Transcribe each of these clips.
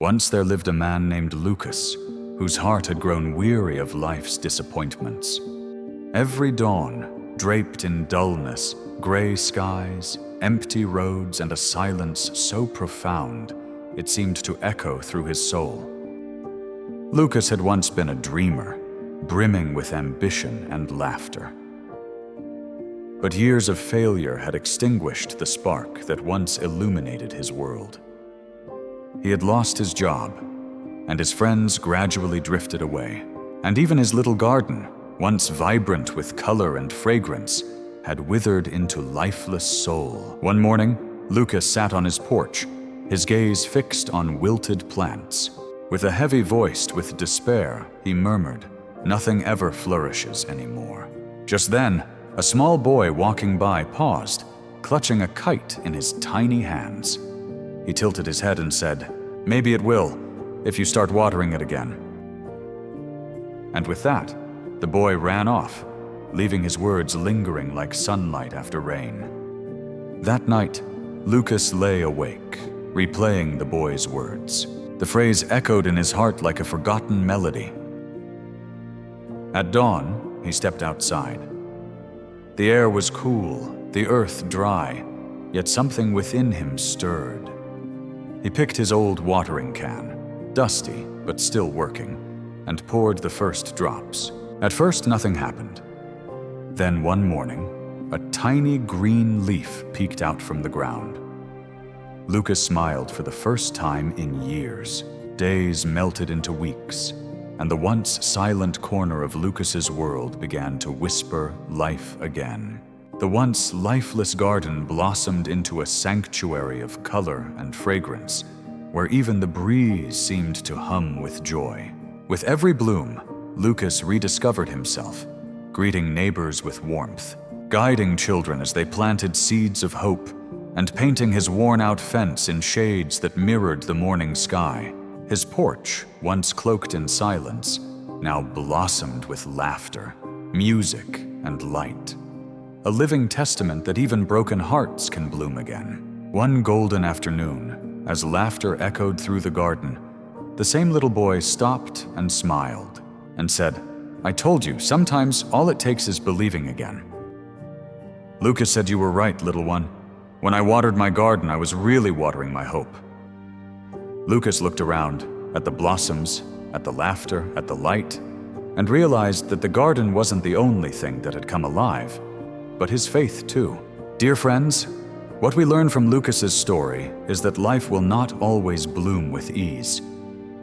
Once there lived a man named Lucas, whose heart had grown weary of life's disappointments. Every dawn, draped in dullness, gray skies, empty roads, and a silence so profound it seemed to echo through his soul. Lucas had once been a dreamer, brimming with ambition and laughter. But years of failure had extinguished the spark that once illuminated his world. He had lost his job, and his friends gradually drifted away, and even his little garden, once vibrant with color and fragrance, had withered into lifeless soul. One morning, Lucas sat on his porch, his gaze fixed on wilted plants. With a heavy voice with despair, he murmured, "Nothing ever flourishes anymore." Just then, a small boy walking by paused, clutching a kite in his tiny hands. He tilted his head and said, "Maybe it will, if you start watering it again." And with that, the boy ran off, leaving his words lingering like sunlight after rain. That night, Lucas lay awake, replaying the boy's words. The phrase echoed in his heart like a forgotten melody. At dawn, he stepped outside. The air was cool, the earth dry, yet something within him stirred. He picked his old watering can, dusty but still working, and poured the first drops. At first, nothing happened. Then one morning, a tiny green leaf peeked out from the ground. Lucas smiled for the first time in years. Days melted into weeks, and the once silent corner of Lucas's world began to whisper life again. The once lifeless garden blossomed into a sanctuary of color and fragrance, where even the breeze seemed to hum with joy. With every bloom, Lucas rediscovered himself, greeting neighbors with warmth, guiding children as they planted seeds of hope, and painting his worn-out fence in shades that mirrored the morning sky. His porch, once cloaked in silence, now blossomed with laughter, music, and light. A living testament that even broken hearts can bloom again. One golden afternoon, as laughter echoed through the garden, the same little boy stopped and smiled and said, "I told you, sometimes all it takes is believing again." Lucas said, "You were right, little one. When I watered my garden, I was really watering my hope." Lucas looked around, at the blossoms, at the laughter, at the light, and realized that the garden wasn't the only thing that had come alive, but his faith too. Dear friends, what we learn from Lucas's story is that life will not always bloom with ease.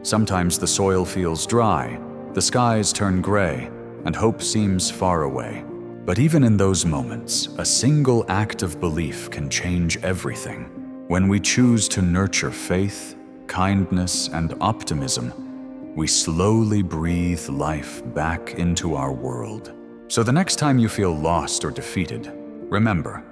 Sometimes the soil feels dry, the skies turn gray, and hope seems far away. But even in those moments, a single act of belief can change everything. When we choose to nurture faith, kindness, and optimism, we slowly breathe life back into our world. So the next time you feel lost or defeated, remember,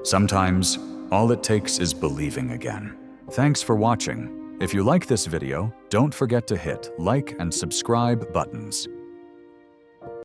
sometimes all it takes is believing again. Thanks for watching. If you like this video, don't forget to hit like and subscribe buttons.